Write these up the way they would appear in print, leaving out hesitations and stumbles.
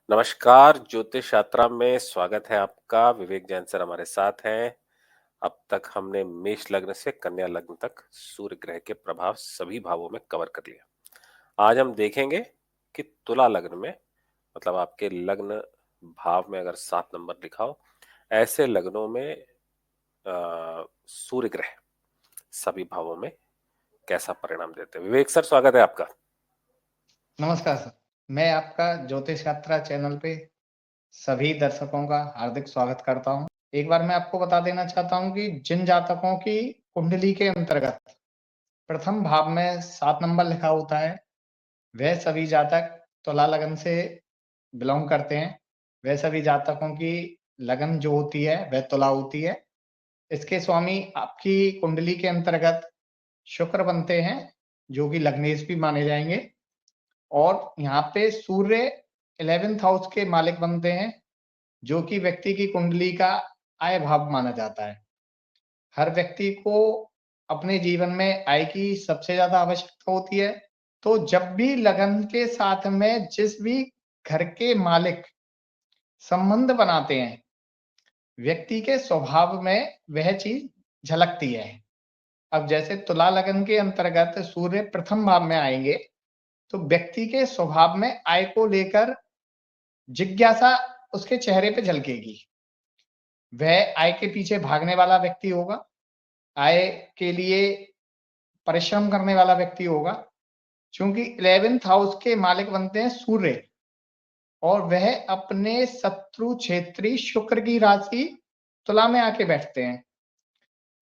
नमस्कार, ज्योतिष यात्रा में स्वागत है आपका। विवेक जैन सर हमारे साथ हैं। अब तक हमने मेष लग्न से कन्या लग्न तक सूर्य ग्रह के प्रभाव सभी भावों में कवर कर लिया। आज हम देखेंगे कि तुला लग्न में मतलब आपके लग्न भाव में अगर 7 नंबर लिखा हो, ऐसे लग्नों में सूर्य ग्रह सभी भावों में कैसा परिणाम देते हैं। विवेक सर, स्वागत है आपका। नमस्कार सर, मैं आपका ज्योतिष यात्रा चैनल पे सभी दर्शकों का हार्दिक स्वागत करता हूँ। एक बार मैं आपको बता देना चाहता हूँ कि जिन जातकों की कुंडली के अंतर्गत प्रथम भाव में 7 नंबर लिखा होता है, वह सभी जातक तुला लग्न से बिलॉन्ग करते हैं। वह सभी जातकों की लगन जो होती है वह तुला होती है। इसके स्वामी आपकी कुंडली के अंतर्गत शुक्र बनते हैं, जो कि लग्नेश भी माने जाएंगे। और यहाँ पे सूर्य 11th हाउस के मालिक बनते हैं, जो कि व्यक्ति की कुंडली का आय भाव माना जाता है। हर व्यक्ति को अपने जीवन में आय की सबसे ज़्यादा आवश्यकता होती है, तो जब भी लगन के साथ में जिस भी घर के मालिक संबंध बनाते हैं, व्यक्ति के स्वभाव में वह चीज़ झलकती है। अब जैसे तुला लगन के अंतर्गत सूर्य प्रथम भाव में आएँगे, तो व्यक्ति के स्वभाव में आय को लेकर जिज्ञासा उसके चेहरे पे झलकेगी। वह आय के पीछे भागने वाला व्यक्ति होगा, आय के लिए परिश्रम करने वाला व्यक्ति होगा, चूँकि 11th हाउस के मालिक बनते हैं सूर्य और वह अपने शत्रु क्षेत्री शुक्र की राशि तुला में आके बैठते हैं।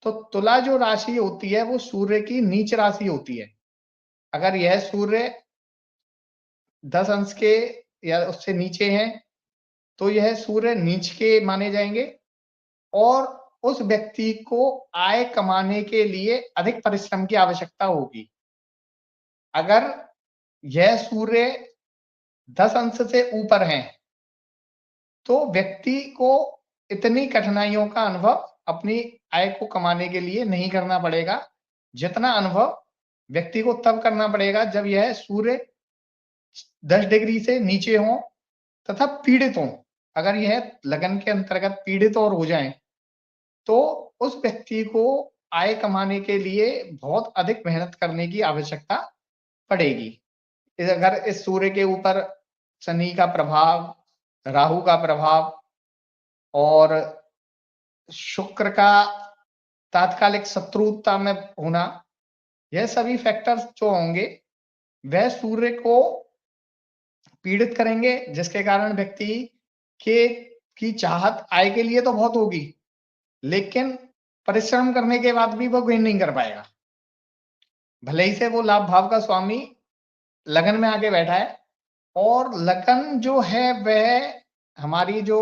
तो तुला जो राशि होती है वो सूर्य की नीच राशि होती है। अगर यह सूर्य 10 अंश के या उससे नीचे हैं, तो यह सूर्य नीच के माने जाएँगे और उस व्यक्ति को आय कमाने के लिए अधिक परिश्रम की आवश्यकता होगी। अगर यह सूर्य 10 अंश से ऊपर हैं, तो व्यक्ति को इतनी कठिनाइयों का अनुभव अपनी आय को कमाने के लिए नहीं करना पड़ेगा, जितना अनुभव व्यक्ति को तब करना पड़ेगा जब यह सूर्य 10 डिग्री से नीचे हों तथा पीड़ित हों। अगर यह लगन के अंतर्गत पीड़ित और हो जाएँ, तो उस व्यक्ति को आय कमाने के लिए बहुत अधिक मेहनत करने की आवश्यकता पड़ेगी। अगर इस सूर्य के ऊपर शनि का प्रभाव, राहु का प्रभाव और शुक्र का तात्कालिक शत्रुता में होना, यह सभी फैक्टर्स जो होंगे, वह सूर्य को पीड़ित करेंगे, जिसके कारण व्यक्ति के की चाहत आय के लिए तो बहुत होगी, लेकिन परिश्रम करने के बाद भी वो गेन नहीं कर पाएगा। भले ही से वो लाभ भाव का स्वामी लगन में आके बैठा है और लगन जो है वह हमारी जो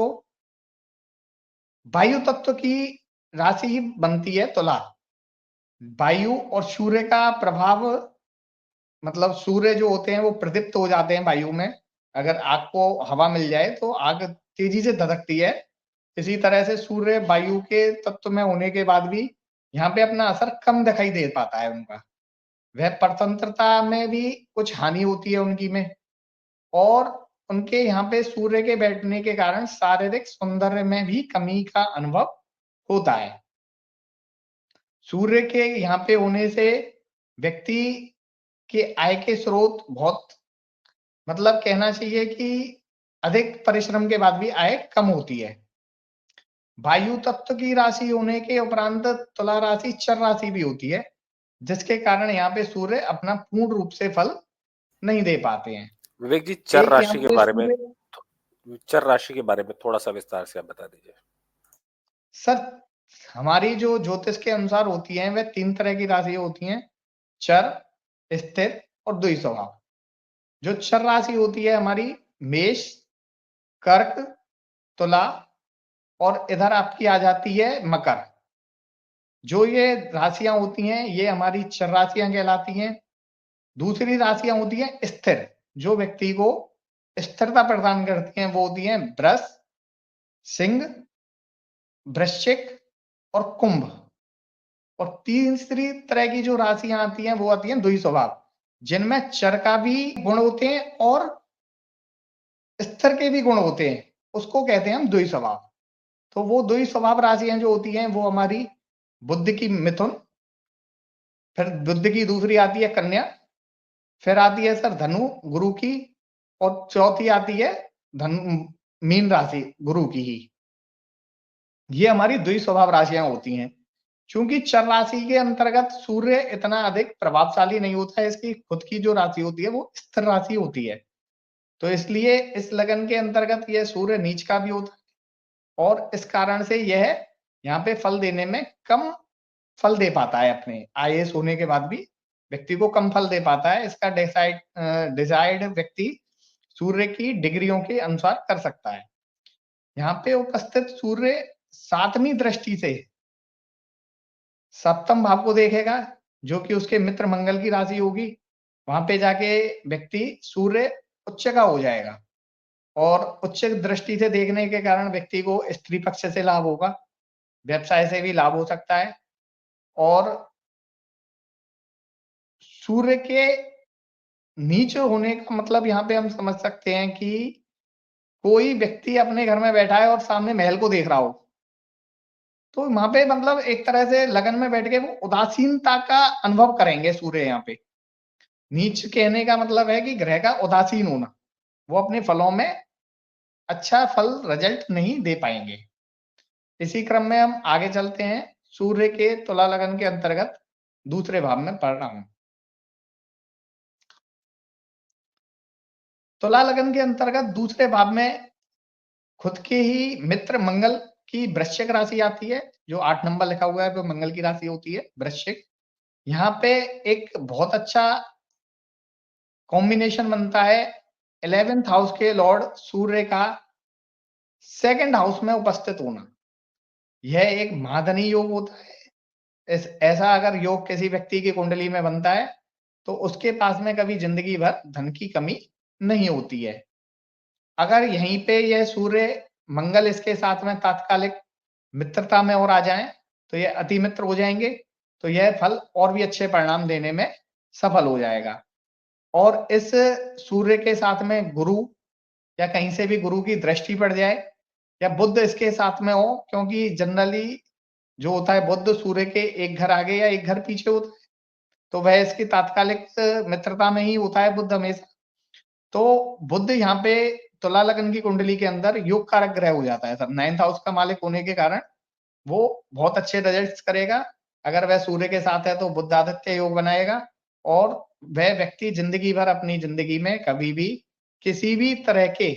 वायु तत्व की राशि ही बनती है तुला। वायु और सूर्य का प्रभाव मतलब सूर्य जो होते हैं वो प्रदीप्त हो जाते हैं वायु में। अगर आग को हवा मिल जाए तो आग तेजी से धधकती है। इसी तरह से सूर्य वायु के तत्व में होने के बाद भी यहाँ पे अपना असर कम दिखाई दे पाता है उनका। वह परतंत्रता में भी कुछ हानि होती है उनकी में और उनके यहाँ पे सूर्य के बैठने के कारण शारीरिक सौंदर्य में भी कमी का अनुभव होता है। सूर्य के यहाँ पे होने से व्यक्ति के आय के स्रोत बहुत मतलब कहना चाहिए कि अधिक परिश्रम के बाद भी आय कम होती है। वायु तत्व की राशि होने के उपरांत तुला राशि चर राशि भी होती है, जिसके कारण यहाँ पे सूर्य अपना पूर्ण रूप से फल नहीं दे पाते हैं। विवेक जी, चर एक यहाँ राशि के पे बारे में सूर्य चर राशि के बारे में थोड़ा-सा विस्तार से आप बता दीजिए। सर, हमारी जो ज्योतिष के अनुसार होती हैं, वह 3 तरह की राशि होती हैं, चर, स्थिर और द्वि स्वभाव। जो चर राशि होती है हमारी मेष, कर्क, तुला और इधर आपकी आ जाती है मकर। जो ये राशियाँ होती हैं, ये हमारी चर राशियाँ कहलाती हैं। दूसरी राशियाँ होती हैं स्थिर, जो व्यक्ति को स्थिरता प्रदान करती हैं, वो होती हैं वृष, सिंह, वृश्चिक और कुंभ। और तीसरी तरह की जो राशियाँ आती हैं, वो आती हैं द्वि स्वभाव, जिनमें चर का भी गुण होते हैं और स्तर के भी गुण होते हैं, उसको कहते हैं हम द्वि स्वभाव। तो वो द्वि स्वभाव राशियां जो होती हैं वो हमारी बुध की मिथुन, फिर बुध की दूसरी आती है कन्या, फिर आती है सर धनु गुरु की, और चौथी आती है धनु मीन राशि गुरु की ही। ये हमारी द्वि स्वभाव राशियां होती हैं। चूंकि चर राशि के अंतर्गत सूर्य इतना अधिक प्रभावशाली नहीं होता है, इसकी खुद की जो राशि होती है वो स्थिर राशि होती है। तो इसलिए इस लगन के अंतर्गत यह सूर्य नीच का भी होता है, और इस कारण से यह यहाँ पे फल देने में कम फल दे पाता है। अपने आईएएस होने के बाद भी व्यक्ति को कम फल दे पाता है। इसका डिसाइड व्यक्ति सूर्य की डिग्रियों के अनुसार कर सकता है। यहाँ पे उपस्थित सूर्य 7वीं दृष्टि से सप्तम भाव को देखेगा, जो कि उसके मित्र मंगल की राशि होगी। वहां पे जाके व्यक्ति सूर्य उच्च का हो जाएगा, और उच्च दृष्टि से देखने के कारण व्यक्ति को स्त्री पक्ष से लाभ होगा, व्यवसाय से भी लाभ हो सकता है। और सूर्य के नीच होने का मतलब यहाँ पे हम समझ सकते हैं कि कोई व्यक्ति अपने घर में बैठा है और सामने महल को देख रहा हो, तो वहां पे मतलब एक तरह से लगन में बैठ के वो उदासीनता का अनुभव करेंगे सूर्य। यहाँ पे नीच कहने का मतलब है कि ग्रह का उदासीन होना, वो अपने फलों में अच्छा फल रिजल्ट नहीं दे पाएंगे। इसी क्रम में हम आगे चलते हैं। सूर्य के तुला लगन के अंतर्गत दूसरे भाव में पढ़ रहा हूं। तुला लगन के अंतर्गत दूसरे भाव में खुद के ही मित्र मंगल की वृश्चिक राशि आती है, जो 8 नंबर लिखा हुआ है वो मंगल की राशि होती है वृश्चिक। यहाँ पे एक बहुत अच्छा कॉम्बिनेशन बनता है 11th हाउस के लॉर्ड सूर्य का सेकंड हाउस में उपस्थित होना। यह एक महाधनी योग होता है। ऐसा अगर योग किसी व्यक्ति की कुंडली में बनता है, तो उसके पास में कभी जिंदगी भर धन की कमी नहीं होती है। अगर यहीं पे यह सूर्य मंगल इसके साथ में तात्कालिक मित्रता में और आ जाएं, तो ये अति मित्र हो जाएंगे, तो यह फल और भी अच्छे परिणाम देने में सफल हो जाएगा। और इस सूर्य के साथ में गुरु, या कहीं से भी गुरु की दृष्टि पड़ जाए, या बुध इसके साथ में हो, क्योंकि जनरली जो होता है बुध सूर्य के एक घर आगे या एक घर पीछे होता है, तो वह इसकी तात्कालिक मित्रता में ही होता है बुध हमेशा। तो बुध यहाँ पे तुला लगन की कुंडली के अंदर योग कारक ग्रह हो जाता है सर। 9th हाउस का मालिक होने के कारण वो बहुत अच्छे रिजल्ट्स करेगा। अगर वह सूर्य के साथ है तो बुध आदित्य योग बनाएगा, और वह व्यक्ति जिंदगी भर अपनी जिंदगी में कभी भी किसी भी तरह के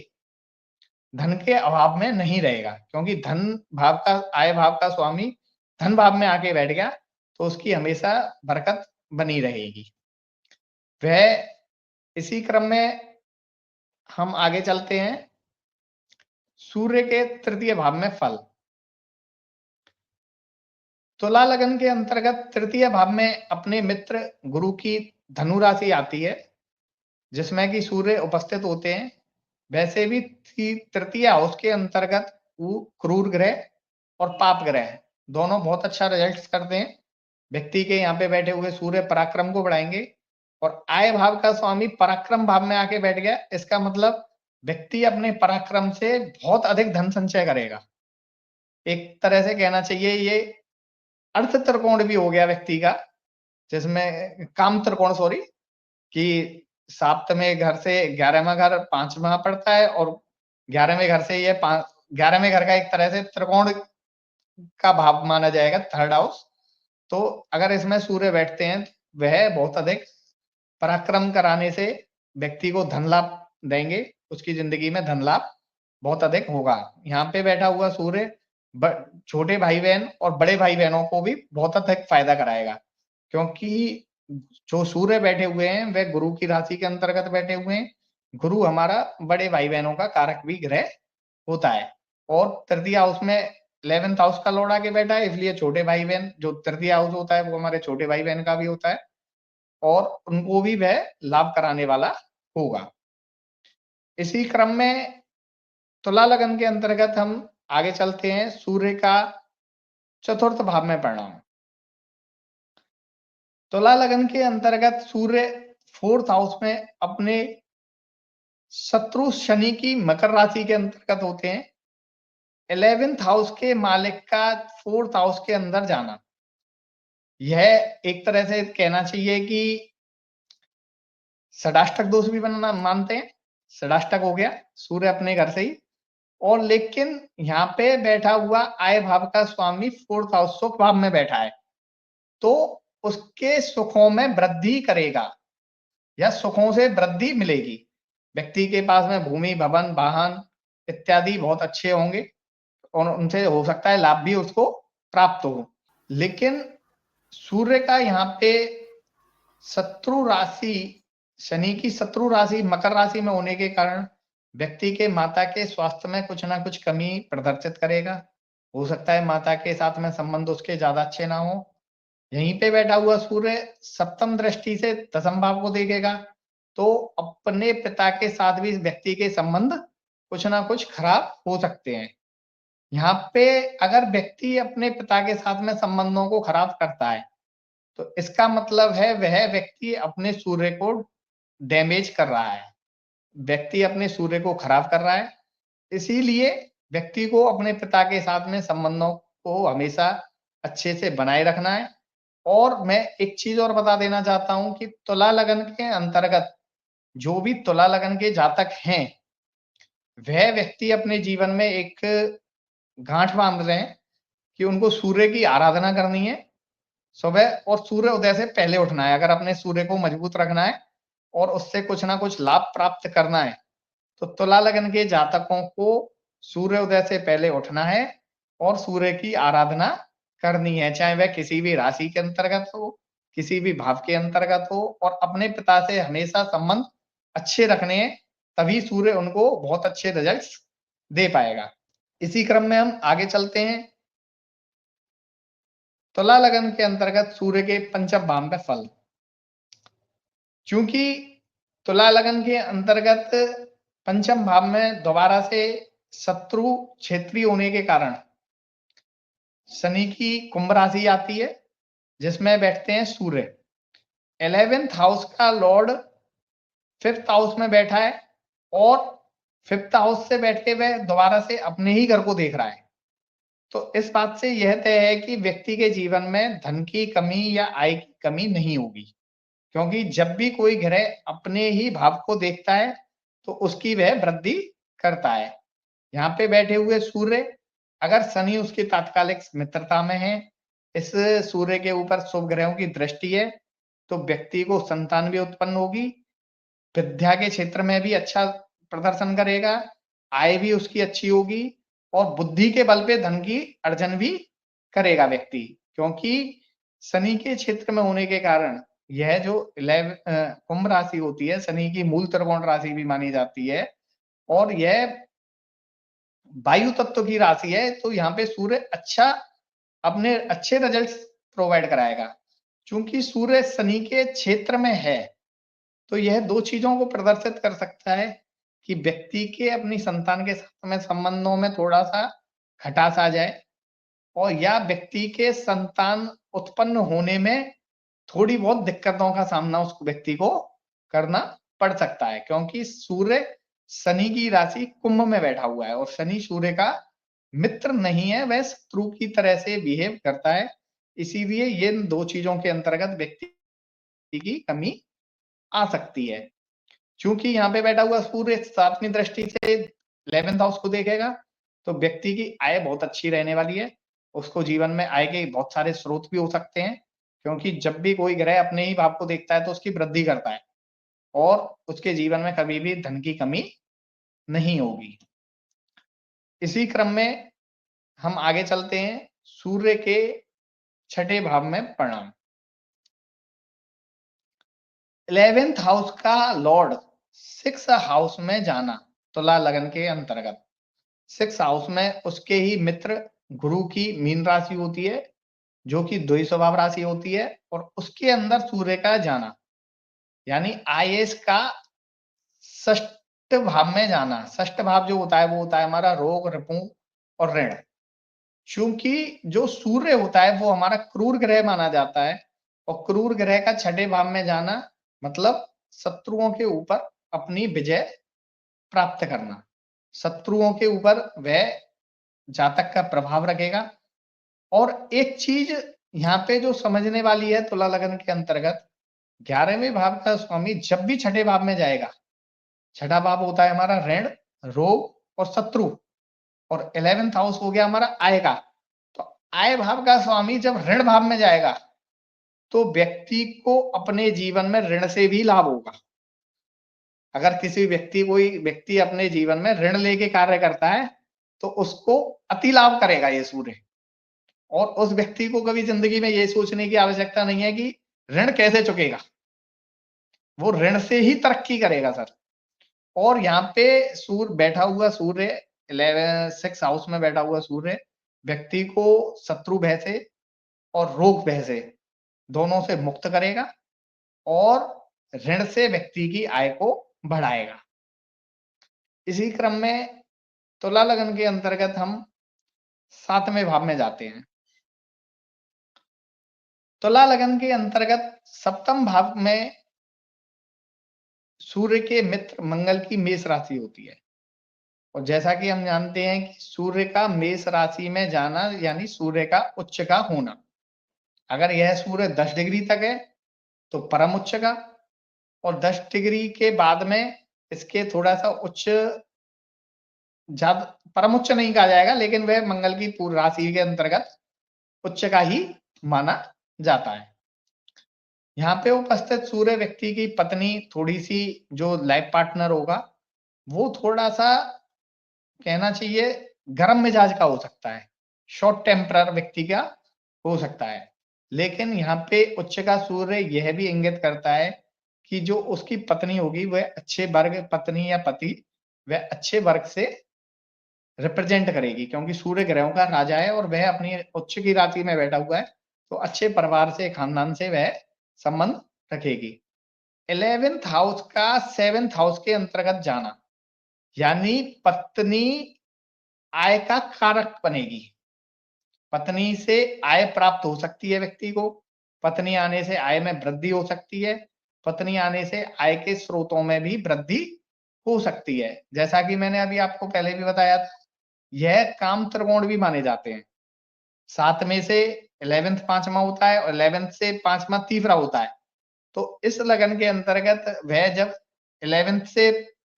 धन के अभाव में नहीं रहेगा, क्योंकि धन भाव का, आय भाव का स्वामी धन भाव में आके बैठ गया, तो उसकी हमेशा बरकत बनी रहेगी। वह इसी क्रम में हम आगे चलते हैं। सूर्य के तृतीय भाव में फल। तुला लगन के अंतर्गत तृतीय भाव में अपने मित्र गुरु की धनु राशि आती है, जिसमें कि सूर्य उपस्थित होते हैं। वैसे भी तृतीय हाउस के अंतर्गत वो क्रूर ग्रह और पाप ग्रह दोनों बहुत अच्छा रिजल्ट करते हैं। व्यक्ति के यहाँ पे बैठे हुए सूर्य पराक्रम को बढ़ाएंगे, और आय भाव का स्वामी पराक्रम भाव में आके बैठ गया, इसका मतलब व्यक्ति अपने पराक्रम से बहुत अधिक धन संचय करेगा। एक तरह से कहना चाहिए ये अर्थ त्रिकोण भी हो गया व्यक्ति का, जिसमें काम त्रिकोण सॉरी, कि सप्तमें घर से 11वां घर 5वां पड़ता है, और 11वें घर से ये 11वें घर का एक तरह से त्रिकोण का भाव माना जाएगा, थर्ड हाउस। तो अगर इसमें सूर्य बैठते हैं, वह बहुत अधिक पराक्रम कराने से व्यक्ति को धन लाभ देंगे, उसकी जिंदगी में धन लाभ बहुत अधिक होगा। यहाँ पे बैठा हुआ सूर्य छोटे भाई बहन और बड़े भाई बहनों को भी बहुत अधिक फायदा कराएगा, क्योंकि जो सूर्य बैठे हुए हैं वह गुरु की राशि के अंतर्गत बैठे हुए हैं। गुरु हमारा बड़े भाई बहनों का कारक भी ग्रह होता है, और तृतीय हाउस में 11th हाउस का लॉर्ड आके बैठा है, इसलिए छोटे भाई बहन, जो तृतीय हाउस होता है वो हमारे छोटे भाई बहन का भी होता है, और उनको भी वह लाभ कराने वाला होगा। इसी क्रम में तुला लगन के अंतर्गत हम आगे चलते हैं। सूर्य का चतुर्थ भाव में परिणाम। तुला लगन के अंतर्गत सूर्य 4th हाउस में अपने शत्रु शनि की मकर राशि के अंतर्गत होते हैं। 11th हाउस के मालिक का 4th हाउस के अंदर जाना, यह एक तरह से कहना चाहिए कि षडाष्टक दोष भी बनना मानते हैं। षडाष्टक हो गया सूर्य अपने घर से ही, और लेकिन यहाँ पे बैठा हुआ आय भाव का स्वामी 4th हाउस सुख भाव में बैठा है, तो उसके सुखों में वृद्धि करेगा या सुखों से वृद्धि मिलेगी। व्यक्ति के पास में भूमि, भवन, वाहन इत्यादि बहुत अच्छे होंगे और उनसे हो सकता है लाभ भी उसको प्राप्त हो। लेकिन सूर्य का यहाँ पे शत्रु राशि, शनि की शत्रु राशि मकर राशि में होने के कारण व्यक्ति के माता के स्वास्थ्य में कुछ ना कुछ कमी प्रदर्शित करेगा। हो सकता है माता के साथ में संबंध उसके ज्यादा अच्छे ना हो। यहीं पे बैठा हुआ सूर्य सप्तम दृष्टि से दशम भाव को देखेगा, तो अपने पिता के साथ भी इस व्यक्ति के संबंध कुछ ना कुछ खराब हो सकते हैं। यहाँ पे अगर व्यक्ति अपने पिता के साथ में संबंधों को खराब करता है, तो इसका मतलब है वह व्यक्ति अपने सूर्य को डैमेज कर रहा है, व्यक्ति अपने सूर्य को खराब कर रहा है। इसीलिए व्यक्ति को अपने पिता के साथ में संबंधों को हमेशा अच्छे से बनाए रखना है। और मैं एक चीज और बता देना चाहता हूं कि तुला लगन के अंतर्गत जो भी तुला लगन के जातक हैं, वह व्यक्ति अपने जीवन में एक गांठ बांध रहे हैं कि उनको सूर्य की आराधना करनी है सुबह, और सूर्य उदय से पहले उठना है। अगर अपने सूर्य को मजबूत रखना है और उससे कुछ ना कुछ लाभ प्राप्त करना है, तो तुला लगन के जातकों को सूर्य उदय से पहले उठना है और सूर्य की आराधना करनी है, चाहे वह किसी भी राशि के अंतर्गत हो, किसी भी भाव के अंतर्गत हो, और अपने पिता से हमेशा संबंध अच्छे रखने हैं, तभी सूर्य उनको बहुत अच्छे रिजल्ट्स दे पाएगा। इसी क्रम में हम आगे चलते हैं। तुला लगन के अंतर्गत सूर्य के पंचम भाव में फल, क्योंकि तुला लगन के अंतर्गत पंचम भाव में दोबारा से शत्रु क्षेत्रीय होने के कारण शनि की कुंभ राशि आती है, जिसमें बैठते हैं सूर्य। 11th हाउस का लॉर्ड 5th हाउस में बैठा है और 5th हाउस से बैठ के वह दोबारा से अपने ही घर को देख रहा है। तो इस बात से यह तय है कि व्यक्ति के जीवन में धन की कमी या आय की कमी नहीं होगी, क्योंकि जब भी कोई ग्रह अपने ही भाव को देखता है तो उसकी वह वृद्धि करता है। यहाँ पे बैठे हुए सूर्य, अगर शनि उसकी तात्कालिक मित्रता में है, इस सूर्य के ऊपर शुभ ग्रहों की दृष्टि है, तो व्यक्ति को संतान भी उत्पन्न होगी, विद्या के क्षेत्र में भी अच्छा प्रदर्शन करेगा, आय भी उसकी अच्छी होगी, और बुद्धि के बल पे धन की अर्जन भी करेगा व्यक्ति। क्योंकि शनि के क्षेत्र में होने के कारण यह जो कुंभ राशि होती है, शनि की मूल त्रिकोण राशि भी मानी जाती है, और यह वायु तत्व की राशि है, तो यहाँ पे सूर्य अपने अच्छे रिजल्ट्स प्रोवाइड कराएगा। चूंकि सूर्य शनि के क्षेत्र में है, तो यह दो चीजों को प्रदर्शित कर सकता है कि व्यक्ति के अपनी संतान के साथ में संबंधों में थोड़ा सा खटास आ जाए, और या व्यक्ति के संतान उत्पन्न होने में थोड़ी बहुत दिक्कतों का सामना उस व्यक्ति को करना पड़ सकता है, क्योंकि सूर्य शनि की राशि कुंभ में बैठा हुआ है और शनि सूर्य का मित्र नहीं है, वह शत्रु की तरह से बिहेव करता है। इसीलिए ये दो चीजों के अंतर्गत व्यक्ति की कमी आ सकती है। क्योंकि यहाँ पे बैठा हुआ सूर्य सातवीं दृष्टि से 11th हाउस को देखेगा, तो व्यक्ति की आय बहुत अच्छी रहने वाली है। उसको जीवन में आय के बहुत सारे स्रोत भी हो सकते हैं, क्योंकि जब भी कोई ग्रह अपने ही भाव को देखता है तो उसकी वृद्धि करता है, और उसके जीवन में कभी भी धन की कमी नहीं होगी। इसी क्रम में हम आगे चलते हैं सूर्य के छठे भाव में परिणाम। 11th हाउस का लॉर्ड 6th हाउस में जाना, तुला लगन के अंतर्गत 6th हाउस में उसके ही मित्र गुरु की मीन राशि होती है, जो कि द्वयी स्वभाव राशि होती है, और उसके अंदर सूर्य का जाना यानी आईएएस का षष्ठ भाव में जाना। षष्ठ भाव जो होता है वो होता है हमारा रोग, रिपू और ऋण। चूंकि जो सूर्य होता है वो हमारा क्रूर ग्रह माना जाता है, और क्रूर ग्रह का छठे भाव में जाना मतलब शत्रुओं के ऊपर अपनी विजय प्राप्त करना, शत्रुओं के ऊपर वह जातक का प्रभाव रखेगा। और एक चीज यहाँ पे जो समझने वाली है तुला लगन के अंतर्गत, 11वें भाव का स्वामी जब भी छठे भाव में जाएगा, छठा भाव होता है हमारा ऋण, रोग और शत्रु, और 11th हाउस हो गया हमारा आय का। तो आय भाव का स्वामी जब ऋण भाव में जाएगा तो व्यक्ति को अपने जीवन में ऋण से भी लाभ होगा। अगर किसी कोई व्यक्ति अपने जीवन में ऋण लेके कार्य करता है तो उसको अति लाभ करेगा ये सूर्य। और उस व्यक्ति को कभी जिंदगी में ये सोचने की आवश्यकता नहीं है कि ऋण कैसे चुकेगा, वो ऋण से ही तरक्की करेगा सर। और यहाँ पे सूर्य बैठा हुआ, सूर्य 6 हाउस में बैठा हुआ सूर्य व्यक्ति को शत्रु भय से और रोग भय से दोनों से मुक्त करेगा और ऋण से व्यक्ति की आय को बढ़ाएगा। इसी क्रम में तुला लगन के अंतर्गत हम 7वें भाव में जाते हैं। तुला लगन के अंतर्गत 7म भाव में सूर्य के मित्र मंगल की मेष राशि होती है। और जैसा कि हम जानते हैं कि सूर्य का मेष राशि में जाना यानी सूर्य का उच्च का होना। अगर यह सूर्य 10 डिग्री तक है तो परम उच्च का, और 10 डिग्री के बाद में इसके थोड़ा सा उच्च, ज्यादा परम उच्च नहीं कहा जाएगा, लेकिन वह मंगल की पूर्व राशि के अंतर्गत उच्च का ही माना जाता है। यहाँ पे उपस्थित सूर्य व्यक्ति की पत्नी, थोड़ी सी जो लाइफ पार्टनर होगा वो थोड़ा सा कहना चाहिए गर्म मिजाज का हो सकता है, शॉर्ट टेम्पर व्यक्ति का हो सकता है। लेकिन यहाँ पे उच्च का सूर्य यह भी इंगित करता है कि जो उसकी पत्नी होगी वह अच्छे वर्ग, पत्नी या पति वह अच्छे वर्ग से रिप्रेजेंट करेगी, क्योंकि सूर्य ग्रहों का राजा है और वह अपनी उच्च की राशि में बैठा हुआ है, तो अच्छे परिवार से, खानदान से वह संबंध रखेगी। 11th हाउस का 7th हाउस के अंतर्गत जाना यानी पत्नी आय का कारक बनेगी। पत्नी से आय प्राप्त हो सकती है व्यक्ति को, पत्नी आने से आय में वृद्धि हो सकती है, पत्नी आने से आय के स्रोतों में भी वृद्धि हो सकती है। जैसा कि मैंने अभी आपको पहले भी बताया था, यह काम त्रिकोण भी माने जाते हैं। 7 में से 11th 5वां होता है और 11th से 5वां तीसरा होता है। तो इस लगन के अंतर्गत वह जब 11th से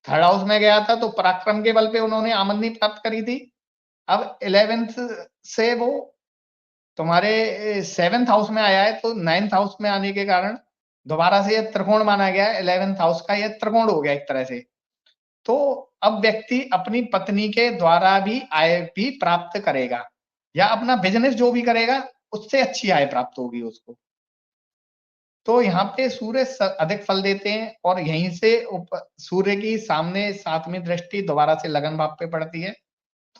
3rd हाउस में गया था तो पराक्रम के बल पे उन्होंने आमदनी प्राप्त करी थी। अब 11th से वो तुम्हारे 7th हाउस में आया है, तो 9th हाउस में आने के कारण दोबारा से यह त्रिकोण माना गया है। 11th हाउस का यह त्रिकोण हो गया एक तरह से। तो अब व्यक्ति अपनी पत्नी के द्वारा भी आय भी प्राप्त करेगा, या अपना बिजनेस जो भी करेगा उससे अच्छी आय प्राप्त होगी उसको। तो यहाँ पे सूर्य अधिक फल देते हैं, और यहीं से सूर्य की सामने 7वीं दृष्टि दोबारा से लगन भाव पे पड़ती है,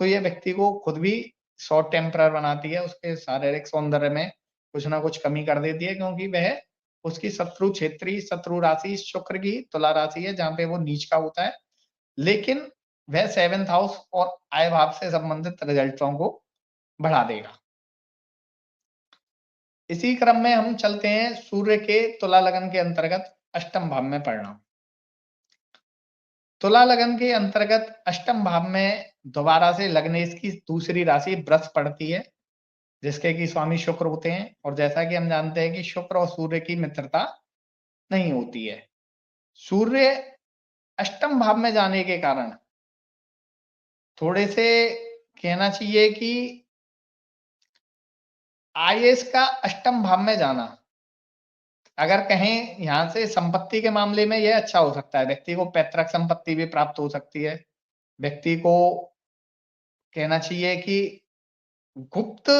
तो ये व्यक्ति को खुद भी शॉर्ट टेम्परर बनाती है, उसके शारीरिक सौंदर्य में कुछ ना कुछ कमी कर देती है, क्योंकि वह उसकी शत्रु क्षेत्री, शत्रु राशि शुक्र की तुला राशि है, जहाँ पे वो नीच का होता है। लेकिन वह 7th हाउस और आय भाव से संबंधित रिजल्टों को बढ़ा देगा। इसी क्रम में हम चलते हैं सूर्य के तुला लगन के अंतर्गत अष्टम भाव में परिणाम। तुला लगन के अंतर्गत अष्टम भाव में दोबारा से लग्नेश की दूसरी राशि वृष पड़ती है, जिसके कि स्वामी शुक्र होते हैं। और जैसा कि हम जानते हैं कि शुक्र और सूर्य की मित्रता नहीं होती है। सूर्य अष्टम भाव में जाने के कारण थोड़े से कहना चाहिए कि आईएएस का अष्टम भाव में जाना, अगर कहें यहाँ से संपत्ति के मामले में यह अच्छा हो सकता है, व्यक्ति को पैतृक संपत्ति भी प्राप्त हो सकती है। व्यक्ति को कहना चाहिए कि गुप्त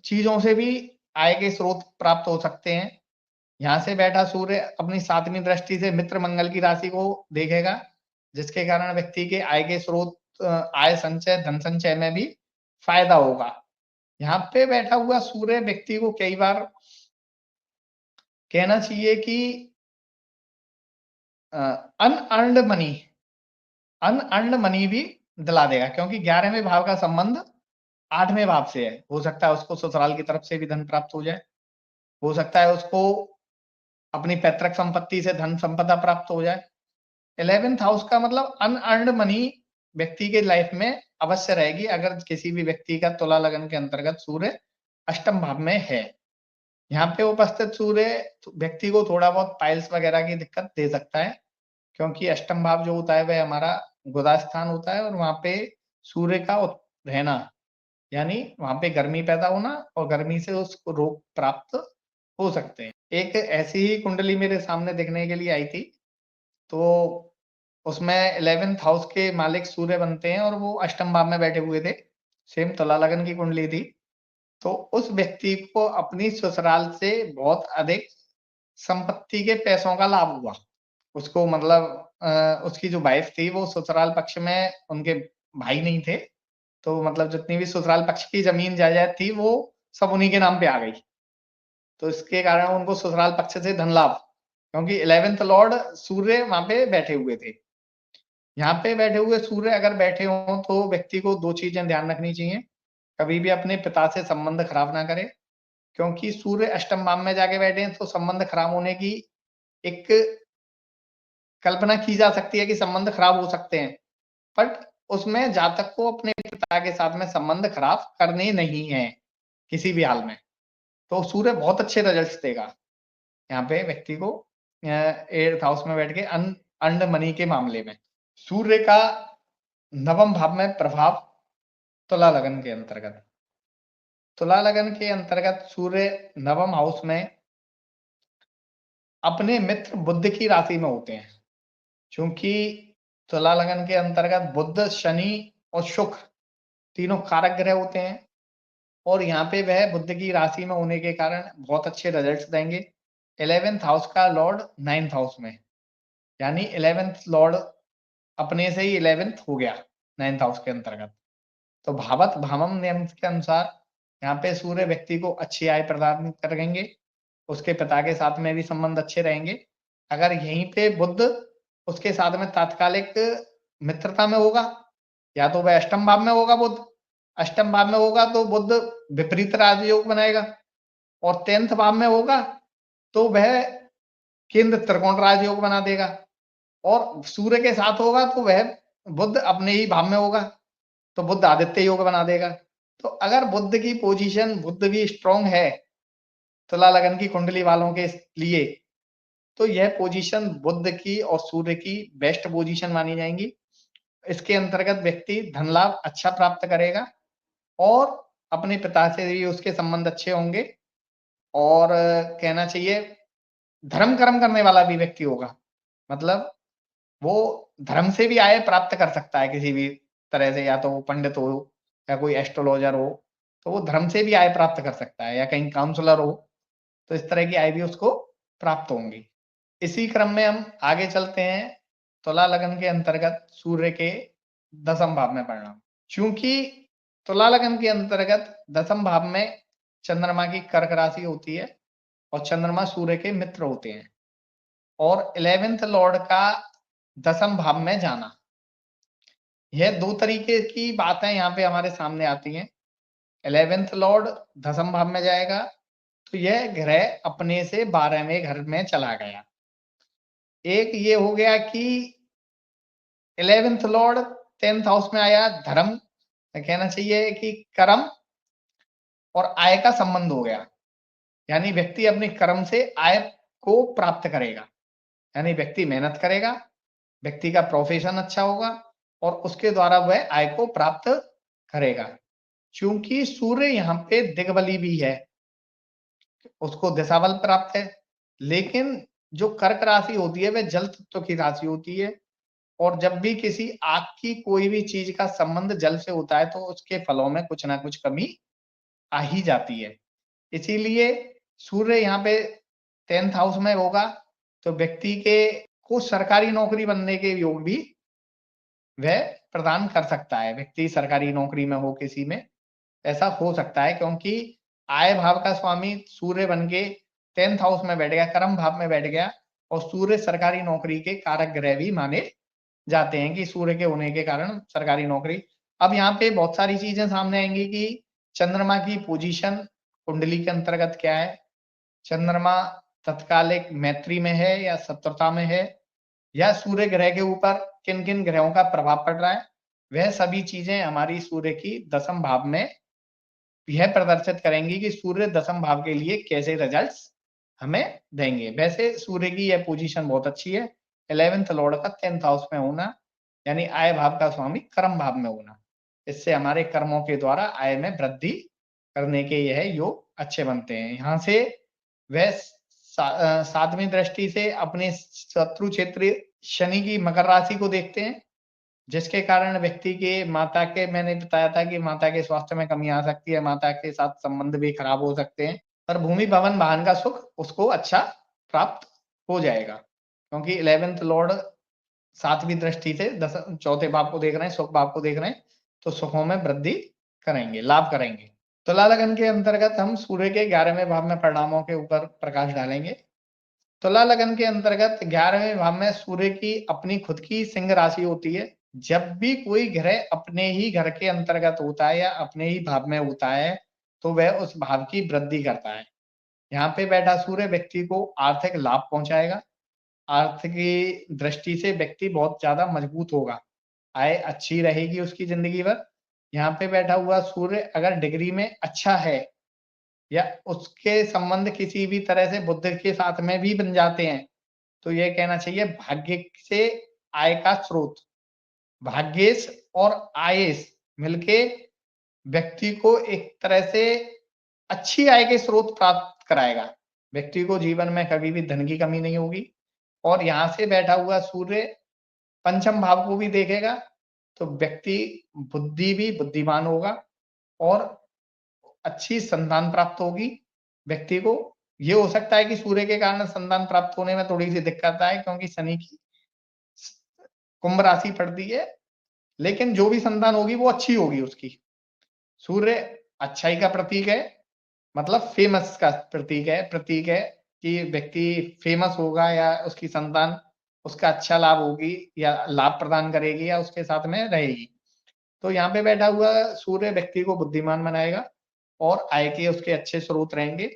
चीजों से भी आय के स्रोत प्राप्त हो सकते हैं। यहाँ से बैठा सूर्य अपनी 7वीं दृष्टि से मित्र मंगल की राशि को देखेगा, जिसके कारण व्यक्ति के आय के स्रोत, आय संचय, धन संचय में भी फायदा होगा। यहाँ पे बैठा हुआ सूर्य व्यक्ति को कई बार कहना चाहिए कि अनअर्न्ड मनी भी दिला देगा, क्योंकि 11वें भाव का संबंध 8वें भाव से है। हो सकता है उसको ससुराल की तरफ से भी धन प्राप्त हो जाए, हो सकता है उसको अपनी पैतृक संपत्ति से धन संपदा प्राप्त हो जाए। 11th हाउस का मतलब अनअर्न्ड मनी व्यक्ति के लाइफ में अवश्य रहेगी अगर किसी भी व्यक्ति का तुला लगन के अंतर्गत सूर्य अष्टम भाव में है। यहाँ पे उपस्थित सूर्य व्यक्ति को थोड़ा बहुत पाइल्स वगैरह की दिक्कत दे सकता है, क्योंकि अष्टम भाव जो होता है वह हमारा गुदा स्थान होता है और वहां पे सूर्य का रहना यानी वहां पे गर्मी पैदा होना और गर्मी से उसको रोग प्राप्त हो सकते हैं। एक ऐसी ही कुंडली मेरे सामने देखने के लिए आई थी, तो उसमें 11th हाउस के मालिक सूर्य बनते हैं और वो अष्टम भाव में बैठे हुए थे। सेम तुला लगन की कुंडली थी। तो उस व्यक्ति को अपनी ससुराल से बहुत अधिक संपत्ति के पैसों का लाभ हुआ। उसको मतलब उसकी जो वाइफ थी वो ससुराल पक्ष में उनके भाई नहीं थे, तो मतलब जितनी भी ससुराल पक्ष की जमीन जायदाद थी वो सब उन्हीं के नाम पे आ गई। तो इसके कारण उनको ससुराल पक्ष से धन लाभ, क्योंकि 11th लॉर्ड सूर्य वहां पे बैठे हुए थे। यहाँ पे बैठे हुए सूर्य अगर बैठे हों तो व्यक्ति को 2 चीजें ध्यान रखनी चाहिए। कभी भी अपने पिता से संबंध खराब ना करे, क्योंकि सूर्य अष्टम भाव में जाके बैठे हैं तो संबंध खराब होने की एक कल्पना की जा सकती है कि संबंध खराब हो सकते हैं, बट उसमें जातक को अपने पिता के साथ में संबंध खराब करने नहीं है किसी भी हाल में। तो सूर्य बहुत अच्छे रिजल्ट्स देगा यहाँ पे व्यक्ति को 8th हाउस में बैठ के अर्न्ड मनी के मामले में। सूर्य का नवम भाव में प्रभाव तुला लगन के अंतर्गत। तुला लगन के अंतर्गत सूर्य नवम हाउस में अपने मित्र बुध की राशि में होते हैं, क्योंकि तुला लगन के अंतर्गत बुध, शनि और शुक्र तीनों कारक ग्रह होते हैं और यहाँ पे वह बुध की राशि में होने के कारण बहुत अच्छे रिजल्ट्स देंगे। 11th हाउस का लॉर्ड 9th हाउस में, यानी 11th लॉर्ड अपने से ही 11th हो गया 9th हाउस के अंतर्गत। तो भावत भावम नियम के अनुसार यहाँ पे सूर्य व्यक्ति को अच्छी आय प्रदान करेंगे, उसके पिता के साथ में भी संबंध अच्छे रहेंगे। अगर यहीं पे बुध उसके साथ में तात्कालिक मित्रता में होगा, या तो वह अष्टम भाव में होगा, बुध अष्टम भाव में होगा तो बुध विपरीत राजयोग बनाएगा, और 10th भाव में होगा तो वह केंद्र त्रिकोण राजयोग बना देगा, और सूर्य के साथ होगा तो वह बुध अपने ही भाव में होगा तो बुध आदित्य योग बना देगा। तो अगर बुध की पोजीशन, बुध भी स्ट्रांग है तुला लगन की कुंडली वालों के लिए, तो यह पोजीशन बुध की और सूर्य की बेस्ट पोजीशन मानी जाएंगी। इसके अंतर्गत व्यक्ति धन लाभ अच्छा प्राप्त करेगा और अपने पिता से भी उसके संबंध अच्छे होंगे, और कहना चाहिए धर्म कर्म करने वाला भी व्यक्ति होगा। मतलब वो धर्म से भी आय प्राप्त कर सकता है किसी भी तरह से, या तो वो पंडित हो या कोई एस्ट्रोलॉजर हो, तो वो धर्म से भी आय प्राप्त कर सकता है, या कहीं काउंसलर हो तो इस तरह की आय भी उसको प्राप्त होंगी। इसी क्रम में हम आगे चलते हैं तुला लगन के अंतर्गत सूर्य के दसम भाव में परिणाम। चूंकि तुला लगन के अंतर्गत दसम भाव में चंद्रमा की कर्क राशि होती है और चंद्रमा सूर्य के मित्र होते हैं, और 11th लॉर्ड का दसम भाव में जाना, यह दो तरीके की बातें यहाँ पे हमारे सामने आती हैं। 11th लॉर्ड दसम भाव में जाएगा तो यह ग्रह अपने से 12वें घर में चला गया। एक ये हो गया कि 11th लॉर्ड 10th हाउस में आया, धर्म कहना चाहिए कि कर्म और आय का संबंध हो गया, यानी व्यक्ति अपने कर्म से आय को प्राप्त करेगा, यानी व्यक्ति मेहनत करेगा, व्यक्ति का प्रोफेशन अच्छा होगा और उसके द्वारा वह आय को प्राप्त करेगा। चूंकि सूर्य यहाँ पे दिग्बली भी है, उसको दिशा बल प्राप्त है, लेकिन जो कर्क राशि होती है वह जल तत्व की राशि होती है, और जब भी किसी आग की कोई भी चीज का संबंध जल से होता है तो उसके फलों में कुछ ना कुछ कमी आ ही जाती है। इसीलिए सूर्य यहाँ पे 10th हाउस में होगा तो व्यक्ति के को सरकारी नौकरी बनने के योग भी वह प्रदान कर सकता है। व्यक्ति सरकारी नौकरी में हो किसी में, ऐसा हो सकता है, क्योंकि आय भाव का स्वामी सूर्य बन के 10th हाउस में बैठ गया, कर्म भाव में बैठ गया, और सूर्य सरकारी नौकरी के कारक ग्रह भी माने जाते हैं कि सूर्य के होने के कारण सरकारी नौकरी। अब यहाँ पे बहुत सारी चीजें सामने आएंगी कि चंद्रमा की पोजीशन कुंडली के अंतर्गत क्या है, चंद्रमा तत्कालिक मैत्री में है या शत्रुता में है, या सूर्य ग्रह के ऊपर किन-किन ग्रहों का प्रभाव पड़ रहा है, वह सभी चीजें हमारी सूर्य की दशम भाव में यह प्रदर्शित करेंगी कि सूर्य दशम भाव के लिए कैसे रिजल्ट्स हमें देंगे। वैसे सूर्य की यह पोजीशन बहुत अच्छी है। 11th लॉर्ड का 10th हाउस में होना, यानी आय भाव का स्वामी कर्म भाव में होना। इससे हमारे कर्मों के द्वारा आय में वृद्धि करने के यह योग अच्छे बनते हैं। यहाँ से वह 7वीं दृष्टि से अपने शत्रु क्षेत्र शनि की मकर राशि को देखते हैं, जिसके कारण व्यक्ति के माता के मैंने बताया था कि माता के स्वास्थ्य में कमी आ सकती है, माता के साथ संबंध भी खराब हो सकते हैं, पर भूमि, भवन, वाहन का सुख उसको अच्छा प्राप्त हो जाएगा। क्योंकि 11th लॉर्ड 7वीं दृष्टि से चौथे भाव को देख रहे हैं, सुख भाव को देख रहे हैं, तो सुखों में वृद्धि करेंगे, लाभ करेंगे। तुला लगन के अंतर्गत हम सूर्य के 11वें भाव में परिणामों के ऊपर प्रकाश डालेंगे। तुला लगन के अंतर्गत 11वें भाव में सूर्य की अपनी खुद की सिंह राशि होती है। जब भी कोई ग्रह अपने ही घर के अंतर्गत होता है या अपने ही भाव में होता है, तो वह उस भाव की वृद्धि करता है। यहाँ पे बैठा सूर्य व्यक्ति को आर्थिक लाभ पहुँचाएगा। आर्थिक दृष्टि से व्यक्ति बहुत ज़्यादा मजबूत होगा। आय अच्छी रहेगी उसकी ज़िंदगी भर। यहाँ पे बैठा हुआ सूर्य अगर डिग्री में अच्छा है या उसके संबंध किसी भी तरह से बुध के साथ में भी बन जाते हैं, तो ये कहना चाहिए भाग्य से आय का स्रोत। भाग्येश और आयेश मिलके व्यक्ति को एक तरह से अच्छी आय के स्रोत प्राप्त कराएगा। व्यक्ति को जीवन में कभी भी धन की कमी नहीं होगी। और यहाँ से बैठा हुआ सूर्य पंचम भाव को भी देखेगा, तो व्यक्ति बुद्धि भी बुद्धिमान होगा और अच्छी संतान प्राप्त होगी व्यक्ति को। ये हो सकता है कि सूर्य के कारण संतान प्राप्त होने में थोड़ी-सी दिक्कत आए, क्योंकि शनि की कुंभ राशि पड़ती है, लेकिन जो भी संतान होगी वो अच्छी होगी उसकी। सूर्य अच्छाई का प्रतीक है, मतलब फेमस का प्रतीक है कि व्यक्ति फेमस होगा या उसकी संतान उसका अच्छा लाभ होगी या लाभ प्रदान करेगी या उसके साथ में रहेगी। तो यहाँ पे बैठा हुआ सूर्य व्यक्ति को बुद्धिमान बनाएगा और आय के उसके अच्छे स्रोत रहेंगे।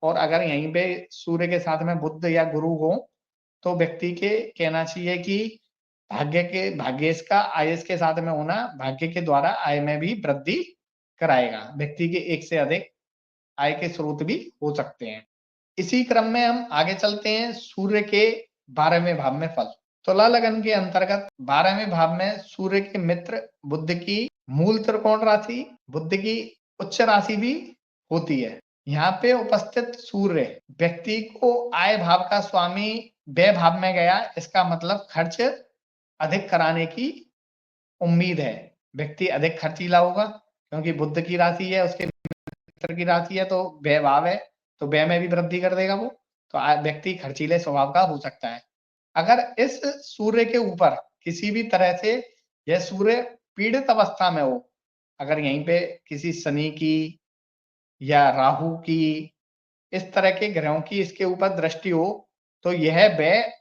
और अगर यहीं पे सूर्य के साथ में बुध या गुरु हो, तो व्यक्ति के कहना चाहिए कि भाग्येश का आयेश के साथ में होना भाग्य के द्वारा आय में भी वृद्धि कराएगा। व्यक्ति के एक से अधिक आय के स्रोत भी हो सकते हैं। इसी क्रम में हम आगे चलते हैं सूर्य के 12वें भाव में फल। तुला लगन के अंतर्गत 12वें भाव में सूर्य के मित्र बुध की मूल त्रिकोण राशि, बुध की उच्च राशि भी होती है। यहाँ पे उपस्थित सूर्य व्यक्ति को आय भाव का स्वामी व्यय भाव में गया, इसका मतलब खर्च अधिक कराने की उम्मीद है। व्यक्ति अधिक खर्चीला होगा, क्योंकि बुध की राशि है, उसके मित्र की राशि है, तो व्यय भाव है, तो व्यय में भी वृद्धि कर देगा वो। तो व्यक्ति खर्चीले स्वभाव का हो सकता है। अगर इस सूर्य के ऊपर किसी भी तरह से यह सूर्य पीड़ित अवस्था में हो, अगर यहीं पे किसी शनि की या राहु की, इस तरह के ग्रहों की इसके ऊपर दृष्टि हो, तो यह व्यय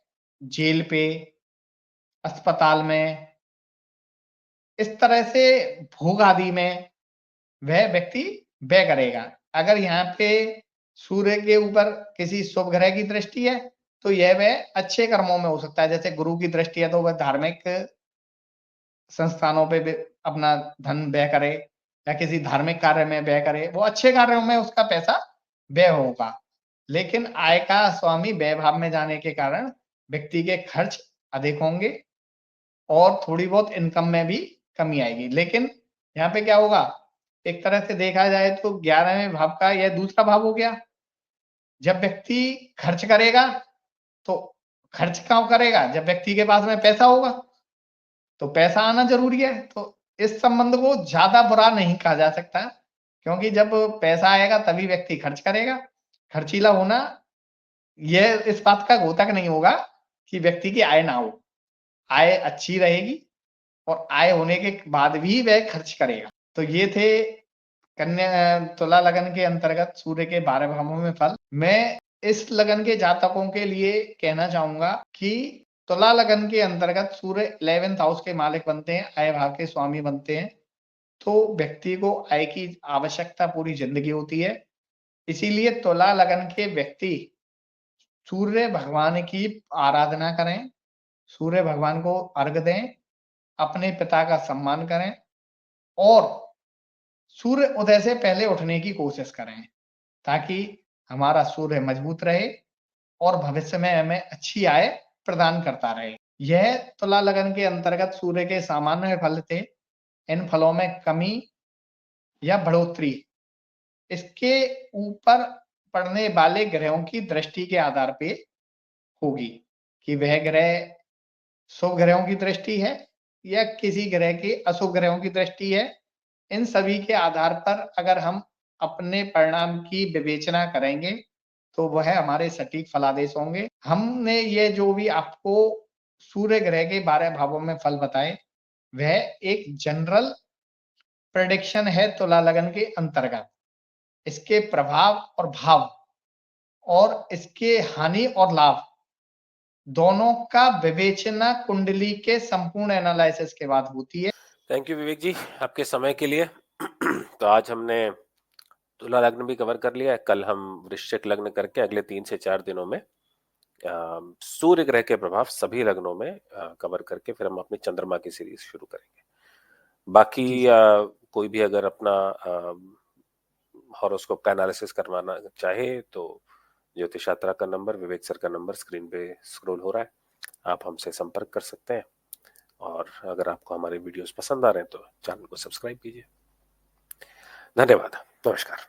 जेल पे, अस्पताल में, इस तरह से भोग आदि में वह व्यक्ति व्यय करेगा। अगर यहाँ पे सूर्य के ऊपर किसी शुभ ग्रह की दृष्टि है, तो यह वह अच्छे कर्मों में हो सकता है। जैसे गुरु की दृष्टि है, तो वह धार्मिक संस्थानों पे भी अपना धन व्यय करे या किसी धार्मिक कार्य में व्यय करे, वो अच्छे कार्यों में उसका पैसा व्यय होगा। लेकिन आय का स्वामी व्यय भाव में जाने के कारण व्यक्ति के खर्च अधिक होंगे और थोड़ी बहुत इनकम में भी कमी आएगी। लेकिन यहाँ पे क्या होगा, एक तरह से देखा जाए तो 11वें भाव का यह दूसरा भाव हो गया। जब व्यक्ति खर्च करेगा, तो खर्च कब करेगा? जब व्यक्ति के पास में पैसा होगा, तो पैसा आना ज़रूरी है। तो इस संबंध को ज़्यादा बुरा नहीं कहा जा सकता, क्योंकि जब पैसा आएगा तभी व्यक्ति खर्च करेगा। खर्चीला होना यह इस बात का घोतक नहीं होगा कि व्यक्ति की आय ना हो। आय अच्छी रहेगी और आय होने के बाद भी वह खर्च करेगा। तो ये थे तुला लगन के अंतर्गत सूर्य के 12 भावों में फल। मैं इस लगन के जातकों के लिए कहना चाहूँगा कि तुला लगन के अंतर्गत सूर्य 11th हाउस के मालिक बनते हैं, आय भाव के स्वामी बनते हैं। तो व्यक्ति को आय की आवश्यकता पूरी ज़िंदगी होती है। इसीलिए तुला लगन के व्यक्ति सूर्य भगवान की आराधना करें, सूर्य भगवान को अर्घ दें, अपने पिता का सम्मान करें और सूर्य उदय से पहले उठने की कोशिश करें, ताकि हमारा सूर्य मजबूत रहे और भविष्य में हमें अच्छी आय प्रदान करता रहे। यह तुला लगन के अंतर्गत सूर्य के सामान्य फल थे। इन फलों में कमी या बढ़ोतरी इसके ऊपर पड़ने वाले ग्रहों की दृष्टि के आधार पे होगी कि वह ग्रह शुभ ग्रहों की दृष्टि है या किसी ग्रह के अशुभ ग्रहों की दृष्टि है। इन सभी के आधार पर अगर हम अपने परिणाम की विवेचना करेंगे तो वह हमारे सटीक फलादेश होंगे। हमने ये जो भी आपको सूर्य ग्रह के 12 भावों में फल बताए, वह एक जनरल प्रेडिक्शन है तुला लगन के अंतर्गत। इसके प्रभाव और भाव और इसके हानि और लाभ दोनों का विवेचना कुंडली के संपूर्ण एनालिसिस के बाद होती है। थैंक यू विवेक जी आपके समय के लिए। तो आज हमने तुला लग्न भी कवर कर लिया है। कल हम वृश्चिक लग्न करके अगले 3 से 4 दिनों में सूर्य ग्रह के प्रभाव सभी लग्नों में कवर करके फिर हम अपनी चंद्रमा की सीरीज शुरू करेंगे। बाकी कोई भी अगर अपना हॉरोस्कोप का एनालिसिस करवाना चाहे तो ज्योतिष यात्रा का नंबर, विवेक सर का नंबर स्क्रीन पे स्क्रॉल हो रहा है, आप हमसे संपर्क कर सकते हैं। और अगर आपको हमारे वीडियोस पसंद आ रहे हैं तो चैनल को सब्सक्राइब कीजिए। धन्यवाद, नमस्कार।